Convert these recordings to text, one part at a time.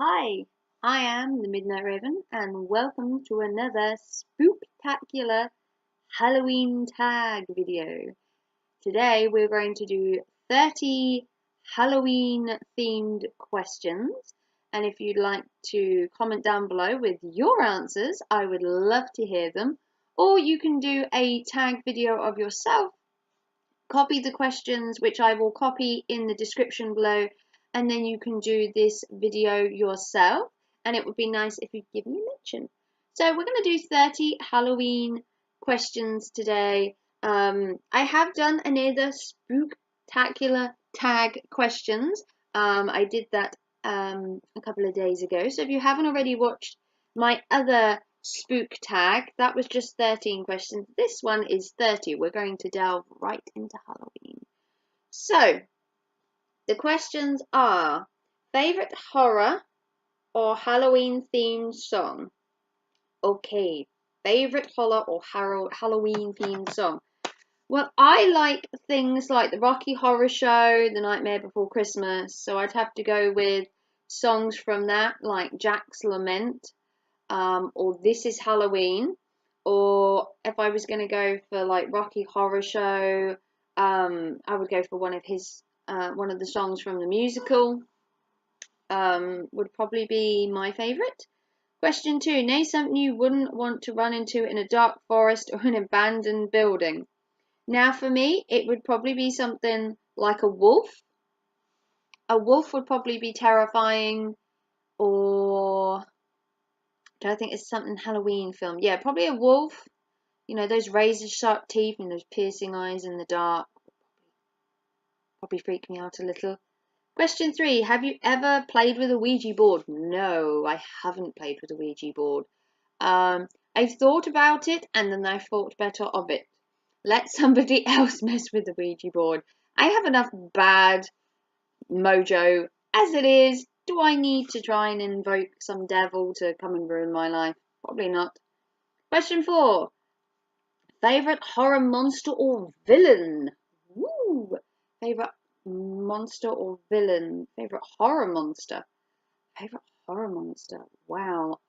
Hi, I am the Midnight Raven, and welcome to another Spooktacular Halloween tag video. Today we're going to do 30 Halloween themed questions, and if you'd like to comment down below with your answers, I would love to hear them. Or you can do a tag video of yourself, copy the questions, which I will copy in the description below, and then you can do this video yourself, and it would be nice if you give me a mention. So we're going to do 30 Halloween questions today. I have done another Spooktacular tag questions. I did that a couple of days ago, so if you haven't already watched my other spook tag, that was just 13 questions. This one is 30. We're going to delve right into Halloween. So the questions are: favorite horror or Halloween themed song? Okay, favorite horror or Halloween themed song. Well, I like things like the Rocky Horror Show, The Nightmare Before Christmas, so I'd have to go with songs from that, like Jack's Lament, or This Is Halloween, or if I was going to go for like Rocky Horror Show, I would go for one of the songs from the musical, would probably be my favourite. Question 2, name something you wouldn't want to run into in a dark forest or an abandoned building. Now for me, it would probably be something like a wolf. A wolf would probably be terrifying, or I think it's something Halloween film. Yeah, probably a wolf. You know, those razor sharp teeth and those piercing eyes in the dark. Probably freak me out a little. Question 3. Have you ever played with a Ouija board? No, I haven't played with a Ouija board. I've thought about it and then I thought better of it. Let somebody else mess with the Ouija board. I have enough bad mojo as it is. Do I need to try and invoke some devil to come and ruin my life? Probably not. Question 4. Favorite horror monster or villain? Woo! Favorite monster or villain? Favorite horror monster? Favorite horror monster? Wow.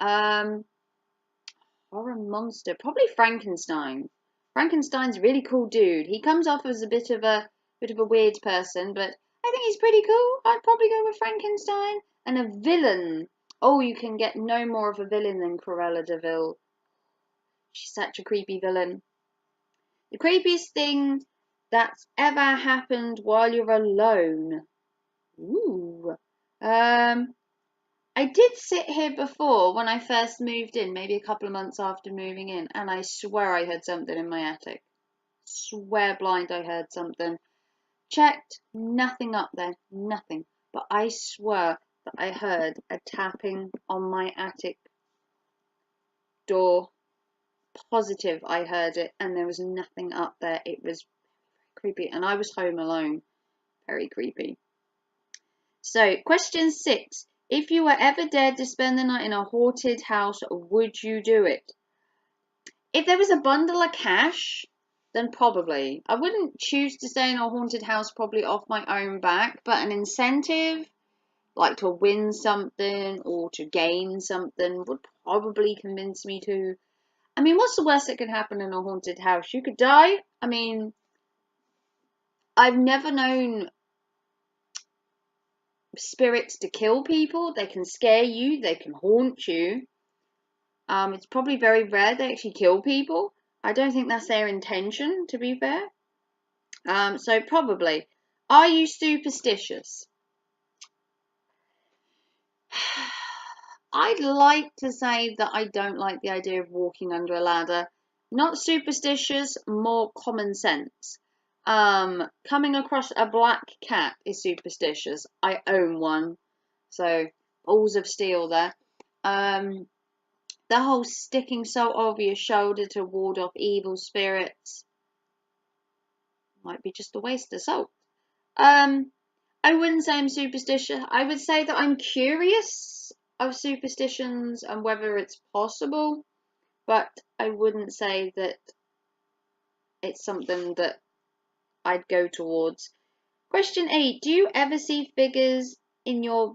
Horror monster. Probably Frankenstein. Frankenstein's a really cool dude. He comes off as a bit of a weird person, but I think he's pretty cool. I'd probably go with Frankenstein. And a villain. Oh, you can get no more of a villain than Cruella de Vil. She's such a creepy villain. The creepiest thing that's ever happened while you're alone. Ooh. I did sit here before when I first moved in, maybe a couple of months after moving in, and I swear I heard something in my attic. Swear blind I heard something. Checked, nothing up there, nothing. But I swear that I heard a tapping on my attic door. Positive I heard it, and there was nothing up there. It was creepy, and I was home alone. Very creepy. So, question 6. If you were ever dared to spend the night in a haunted house, would you do it? If there was a bundle of cash, then probably. I wouldn't choose to stay in a haunted house probably off my own back, but an incentive, like to win something or to gain something, would probably convince me to. I mean, what's the worst that could happen in a haunted house? You could die. I mean, I've never known spirits to kill people. They can scare you, they can haunt you. It's probably very rare they actually kill people. I don't think that's their intention, to be fair. So probably. Are you superstitious? I'd like to say that I don't like the idea of walking under a ladder. Not superstitious, more common sense. Coming across a black cat is superstitious. I own one, so balls of steel there. The whole sticking salt over your shoulder to ward off evil spirits might be just a waste of salt. I wouldn't say I'm superstitious. I would say that I'm curious of superstitions and whether it's possible, but I wouldn't say that it's something that I'd go towards. Question 8. Do you ever see figures in your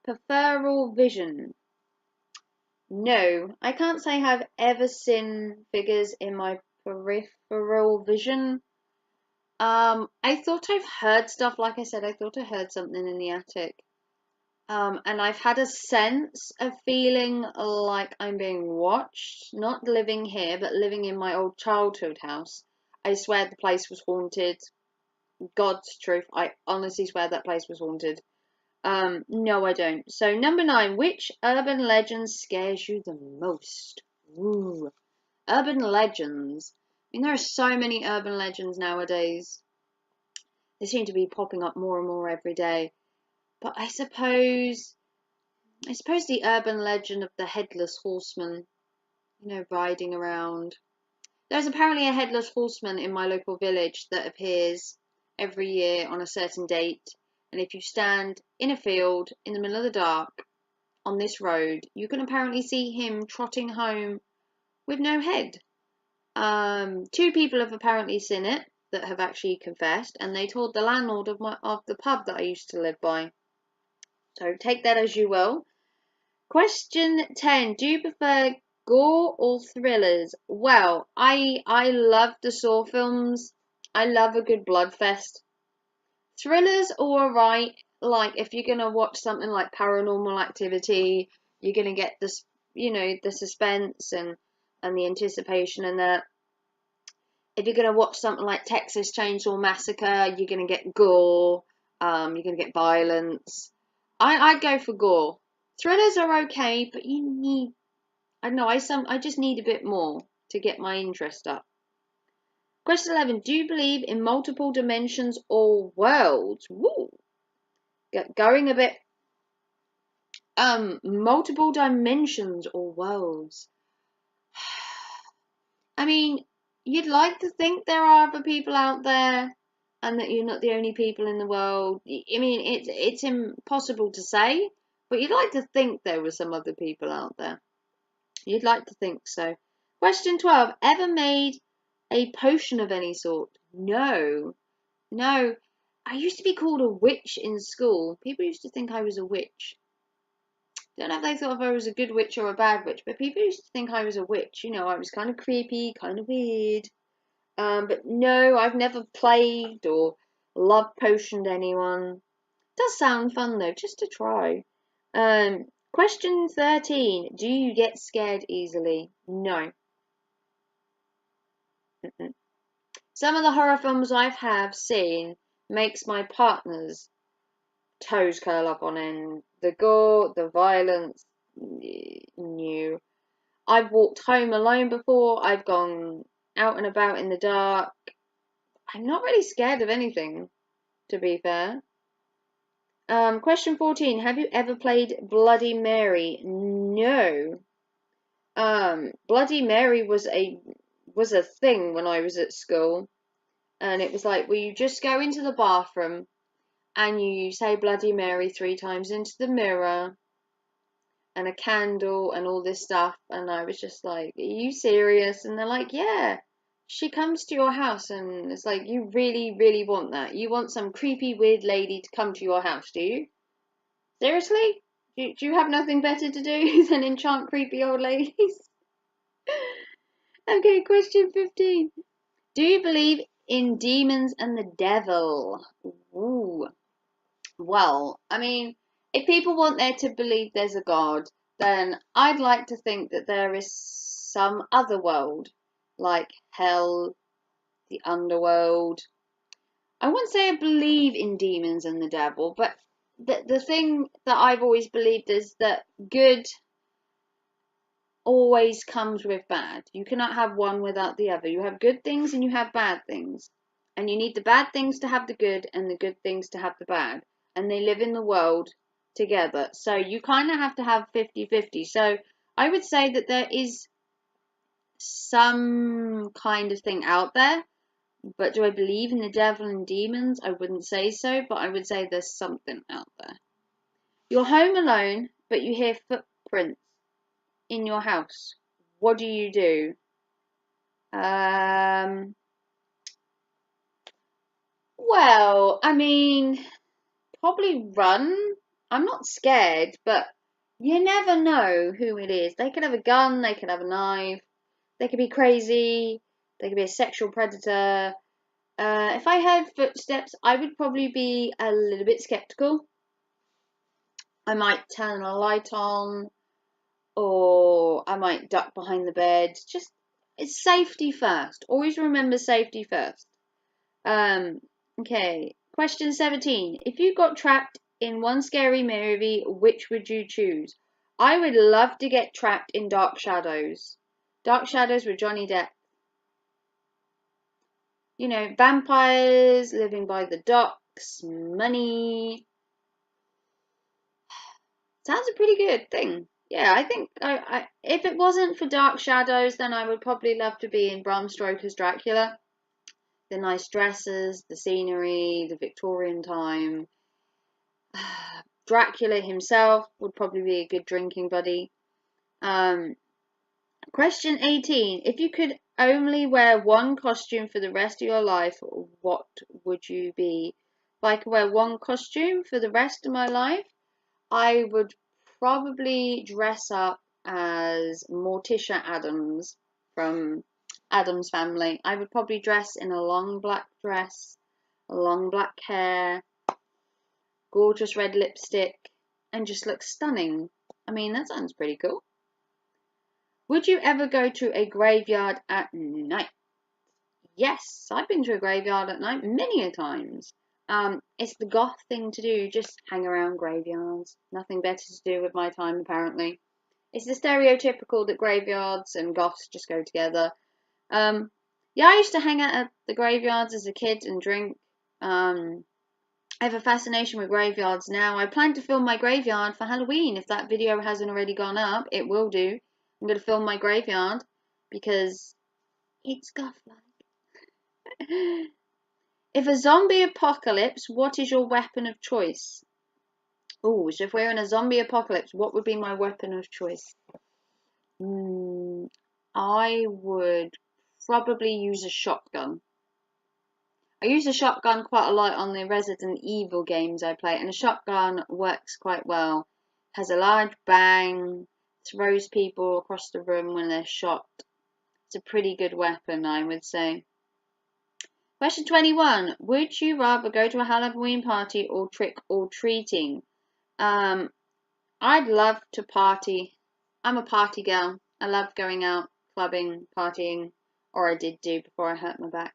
peripheral vision. No, I can't say I've ever seen figures in my peripheral vision. I thought I've heard stuff, like I said, I thought I heard something in the attic. And I've had a sense of feeling like I'm being watched, not living here, but living in my old childhood house. I swear the place was haunted. God's truth, I honestly swear that place was haunted. No, I don't. So, number 9, which urban legend scares you the most? Ooh, urban legends. I mean, there are so many urban legends nowadays. They seem to be popping up more and more every day. But I suppose the urban legend of the headless horseman, riding around. There's apparently a headless horseman in my local village that appears every year on a certain date. And if you stand in a field in the middle of the dark on this road, you can apparently see him trotting home with no head. 2 people have apparently seen it that have actually confessed, and they told the landlord of the pub that I used to live by. So take that as you will. Question 10. Do you prefer gore or thrillers? Well, I love the Saw films. I love a good bloodfest. Thrillers are alright. Like, if you're going to watch something like Paranormal Activity, you're going to get this, the suspense and the anticipation and that. If you're going to watch something like Texas Chainsaw Massacre, you're going to get gore. You're going to get violence. I'd go for gore. Thrillers are okay, but you need, I don't know, I just need a bit more to get my interest up. Question 11. Do you believe in multiple dimensions or worlds? Woo! Going a bit, multiple dimensions or worlds. I mean, you'd like to think there are other people out there and that you're not the only people in the world. I mean, it's impossible to say, but you'd like to think there were some other people out there. You'd like to think so. Question 12. Ever made a potion of any sort? No. No. I used to be called a witch in school. People used to think I was a witch. Don't know if they thought if I was a good witch or a bad witch, but people used to think I was a witch. I was kind of creepy, kind of weird. But no, I've never plagued or love potioned anyone. Does sound fun though, just to try. Question 13. Do you get scared easily? No. Some of the horror films I have seen makes my partner's toes curl up on end. The gore, the violence, new. I've walked home alone before. I've gone out and about in the dark. I'm not really scared of anything, to be fair. Question 14. Have you ever played Bloody Mary? No. Bloody Mary was a thing when I was at school. And it was like, well, you just go into the bathroom and you say Bloody Mary 3 times into the mirror and a candle and all this stuff. And I was just like, are you serious? And they're like, yeah. She comes to your house and it's like, you really, really want that. You want some creepy, weird lady to come to your house, do you? Seriously? Do you have nothing better to do than enchant creepy old ladies? Okay, question 15. Do you believe in demons and the devil? Ooh. Well, I mean, if people want there to believe there's a God, then I'd like to think that there is some other world, like hell, the underworld. I wouldn't say I believe in demons and the devil, but the thing that I've always believed is that good always comes with bad. You cannot have one without the other. You have good things and you have bad things. And you need the bad things to have the good and the good things to have the bad. And they live in the world together. So you kind of have to have 50-50. So I would say that there is some kind of thing out there. But do I believe in the devil and demons? I wouldn't say so, but I would say there's something out there. You're home alone, but you hear footprints in your house. What do? Well, I mean, probably run. I'm not scared, but you never know who it is. They could have a gun, they could have a knife, they could be crazy, they could be a sexual predator. If I heard footsteps, I would probably be a little bit skeptical. I might turn a light on, or I might duck behind the bed. Just, it's safety first. Always remember safety first. Okay. Question 17. If you got trapped in one scary movie, which would you choose? I would love to get trapped in Dark Shadows. Dark Shadows with Johnny Depp. You know, vampires, living by the docks, money. Sounds a pretty good thing. Yeah, I think if it wasn't for Dark Shadows, then I would probably love to be in Bram Stoker's Dracula. The nice dresses, the scenery, the Victorian time. Dracula himself would probably be a good drinking buddy. Question 18. If you could only wear one costume for the rest of your life, what would you be? If I could wear one costume for the rest of my life, I would probably dress up as Morticia Addams from Addams Family. I would probably dress in a long black dress, long black hair, gorgeous red lipstick, and just look stunning. I mean, that sounds pretty cool. Would you ever go to a graveyard at night? Yes, I've been to a graveyard at night many a times. It's the goth thing to do, just hang around graveyards. Nothing better to do with my time, apparently. It's the stereotypical that graveyards and goths just go together. Yeah, I used to hang out at the graveyards as a kid and drink. I have a fascination with graveyards now. I plan to film my graveyard for Halloween. If that video hasn't already gone up, it will do. I'm going to film my graveyard because it's goth-like. If a zombie apocalypse, what is your weapon of choice? Oh, so if we're in a zombie apocalypse, what would be my weapon of choice? I would probably use a shotgun. I use a shotgun quite a lot on the Resident Evil games I play, and a shotgun works quite well. Has a large bang, throws people across the room when they're shot. It's a pretty good weapon, I would say. Question 21. Would you rather go to a Halloween party or trick or treating? I'd love to party. I'm a party girl. I love going out, clubbing, partying, or I did do before I hurt my back.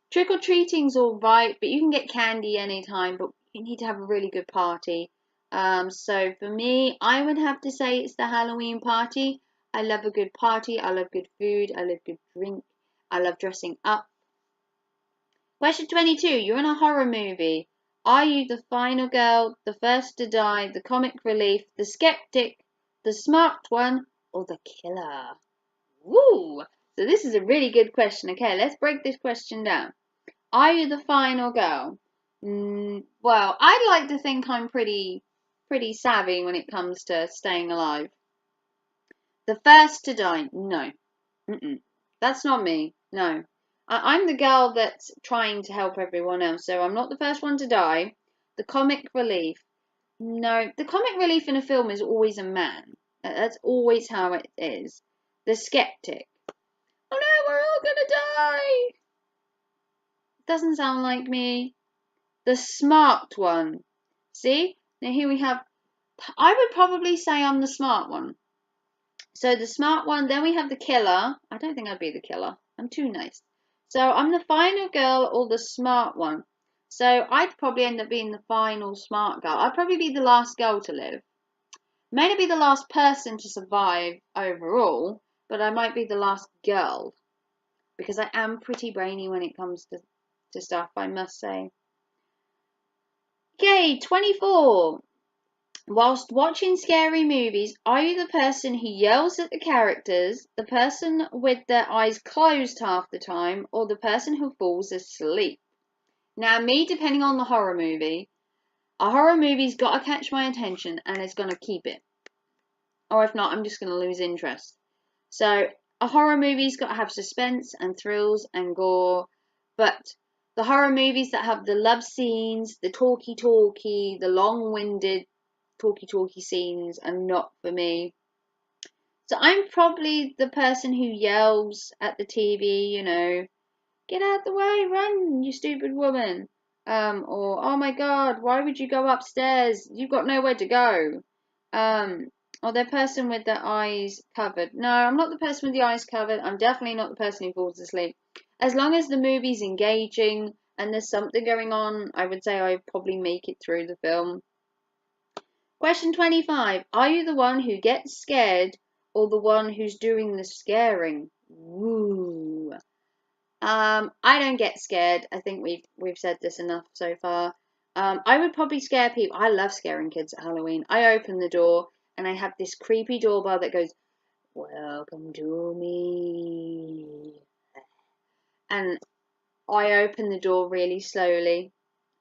Trick or treating's alright, but you can get candy anytime, but you need to have a really good party. So for me, I would have to say it's the Halloween party. I love a good party. I love good food. I love good drink. I love dressing up. Question 22. You're in a horror movie. Are you the final girl, the first to die, the comic relief, the skeptic, the smart one, or the killer? Woo! So this is a really good question. Okay, let's break this question down. Are you the final girl? Well, I'd like to think I'm pretty savvy when it comes to staying alive. The first to die? No. That's not me. No. I'm the girl that's trying to help everyone else, so I'm not the first one to die. The comic relief? No. The comic relief in a film is always a man. That's always how it is. The skeptic? Oh no, we're all gonna die! Doesn't sound like me. The smart one. See? Now here we have, I would probably say I'm the smart one. So the smart one, then we have the killer. I don't think I'd be the killer. I'm too nice. So I'm the final girl or the smart one. So I'd probably end up being the final smart girl. I'd probably be the last girl to live. May not be the last person to survive overall, but I might be the last girl. Because I am pretty brainy when it comes to stuff, I must say. Okay, 24. Whilst watching scary movies, are you the person who yells at the characters, the person with their eyes closed half the time, or the person who falls asleep? Now, me, depending on the horror movie, a horror movie's got to catch my attention and it's going to keep it. Or if not, I'm just going to lose interest. So, a horror movie's got to have suspense and thrills and gore, but the horror movies that have the love scenes, the talky, the long-winded talky scenes are not for me. So I'm probably the person who yells at the TV, you know, get out the way, run, you stupid woman. Or, oh my God, why would you go upstairs? You've got nowhere to go. Or the person with their eyes covered. No, I'm not the person with the eyes covered. I'm definitely not the person who falls asleep. As long as the movie's engaging and there's something going on, I would say I probably make it through the film. Question 25. Are you the one who gets scared or the one who's doing the scaring? Woo. I don't get scared. I think we've said this enough so far. I would probably scare people. I love scaring kids at Halloween. I open the door and I have this creepy doorbell that goes, "Welcome to me." And I open the door really slowly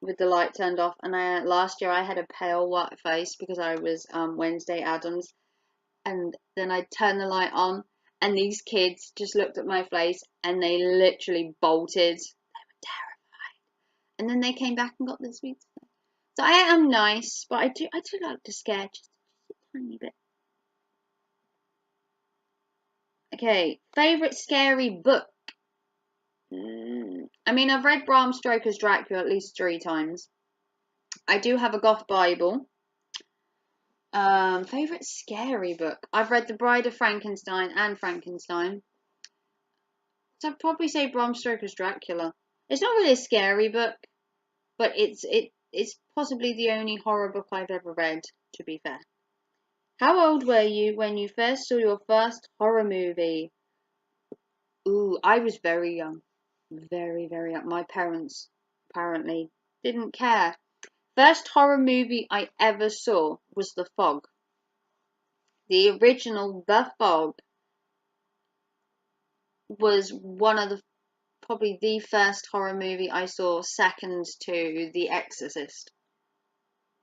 with the light turned off. And last year I had a pale white face because I was Wednesday Addams. And then I turned the light on. And these kids just looked at my face and they literally bolted. They were terrified. And then they came back and got the sweets. So I am nice, but I do like to scare just a tiny bit. Okay, favourite scary book? I mean, I've read Bram Stoker's Dracula at least 3 times. I do have a goth Bible. Favourite scary book? I've read The Bride of Frankenstein and Frankenstein. So I'd probably say Bram Stoker's Dracula. It's not really a scary book, but it's possibly the only horror book I've ever read, to be fair. How old were you when you first saw your first horror movie? Ooh, I was very young. Very, very young. My parents apparently didn't care. First horror movie I ever saw was The Fog. The original The Fog was one of probably the first horror movie I saw, second to The Exorcist.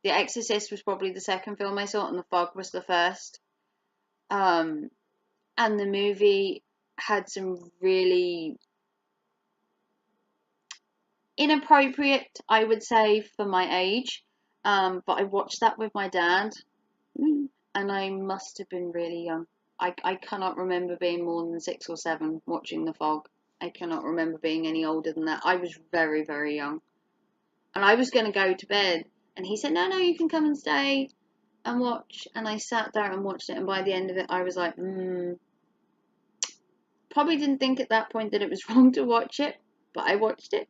The Exorcist was probably the second film I saw, and The Fog was the first. And the movie had some really inappropriate, I would say, for my age. But I watched that with my dad, and I must have been really young. I cannot remember being more than 6 or 7 watching The Fog. I cannot remember being any older than that. I was very, very young. And I was going to go to bed. And he said, no, you can come and stay and watch. And I sat there and watched it. And by the end of it, I was like, Probably didn't think at that point that it was wrong to watch it. But I watched it.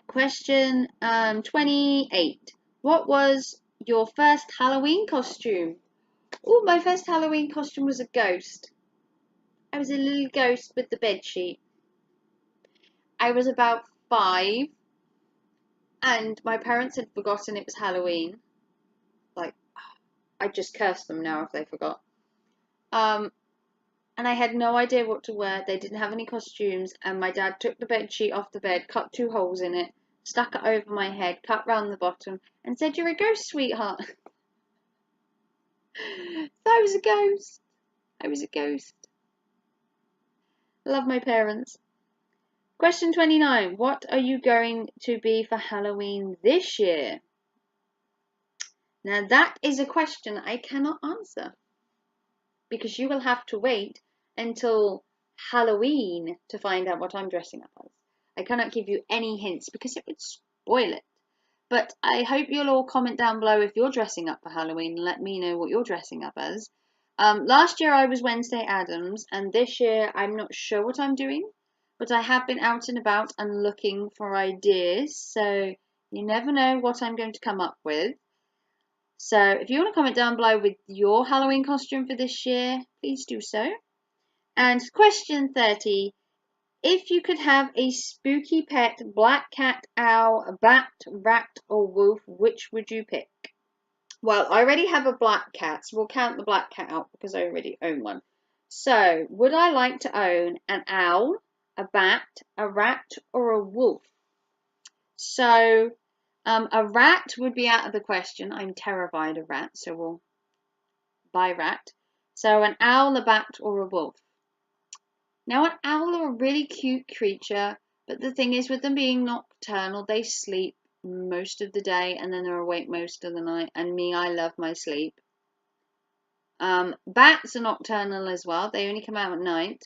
Question 28. What was your first Halloween costume? Oh, my first Halloween costume was a ghost. I was a little ghost with the bedsheet. I was about 5, and my parents had forgotten it was Halloween. Like, I'd just curse them now if they forgot. And I had no idea what to wear. They didn't have any costumes, and my dad took the bedsheet off the bed, cut 2 holes in it, stuck it over my head, cut round the bottom, and said, "You're a ghost, sweetheart." So I was a ghost. I was a ghost. I love my parents. Question 29. What are you going to be for Halloween this year? Now that is a question I cannot answer, because you will have to wait until Halloween to find out what I'm dressing up as. I cannot give you any hints because it would spoil it. But I hope you'll all comment down below if you're dressing up for Halloween and let me know what you're dressing up as. Last year I was Wednesday Addams, and this year I'm not sure what I'm doing, but I have been out and about and looking for ideas, so you never know what I'm going to come up with. So if you want to comment down below with your Halloween costume for this year, please do so. And question 30. If you could have a spooky pet, black cat, owl, bat, rat, or wolf, which would you pick? Well, I already have a black cat, so we'll count the black cat out because I already own one. So, would I like to own an owl, a bat, a rat, or a wolf? So, a rat would be out of the question. I'm terrified of rats, so we'll buy rat. So, an owl, a bat, or a wolf? Now, an owl are a really cute creature, but the thing is with them being nocturnal, they sleep most of the day and then they're awake most of the night. And me, I love my sleep. Bats are nocturnal as well. They only come out at night.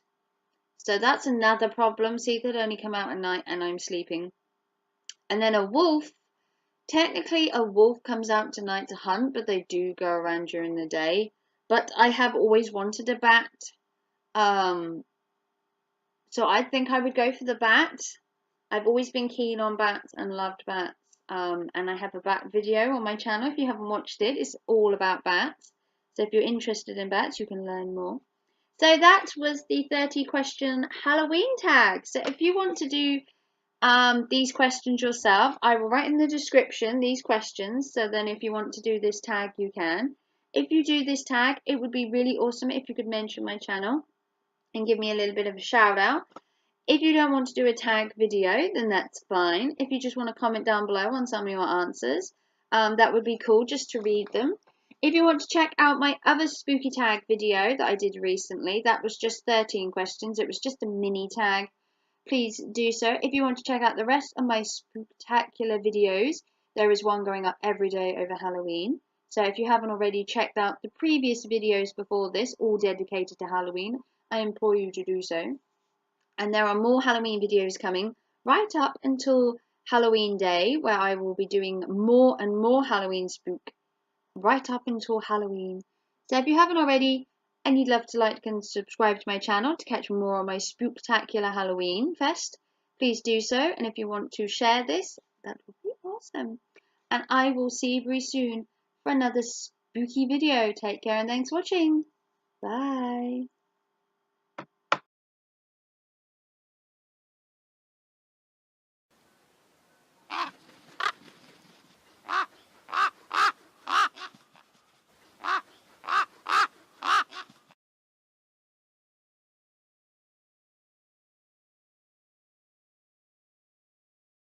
So that's another problem. See, they only come out at night and I'm sleeping. And then a wolf. Technically, a wolf comes out tonight to hunt, but they do go around during the day. But I have always wanted a bat. So I think I would go for the bat. I've always been keen on bats and loved bats. And I have a bat video on my channel. If you haven't watched it, it's all about bats. So if you're interested in bats, you can learn more. So that was the 30 question Halloween tag. So if you want to do these questions yourself, I will write in the description these questions. So then if you want to do this tag, you can. If you do this tag, it would be really awesome if you could mention my channel and give me a little bit of a shout out. If you don't want to do a tag video, then that's fine. If you just want to comment down below on some of your answers, that would be cool just to read them. If you want to check out my other spooky tag video that I did recently, that was just 13 questions. It was just a mini tag. Please do so. If you want to check out the rest of my Spooktacular videos, there is one going up every day over Halloween. So if you haven't already checked out the previous videos before this, all dedicated to Halloween, I implore you to do so. And there are more Halloween videos coming right up until Halloween Day, where I will be doing more and more Halloween spook right up until Halloween. So if you haven't already and you'd love to like and subscribe to my channel to catch more of my Spooktacular Halloween Fest, please do so. And if you want to share this, that would be awesome. And I will see you very soon for another spooky video. Take care and thanks for watching. Bye.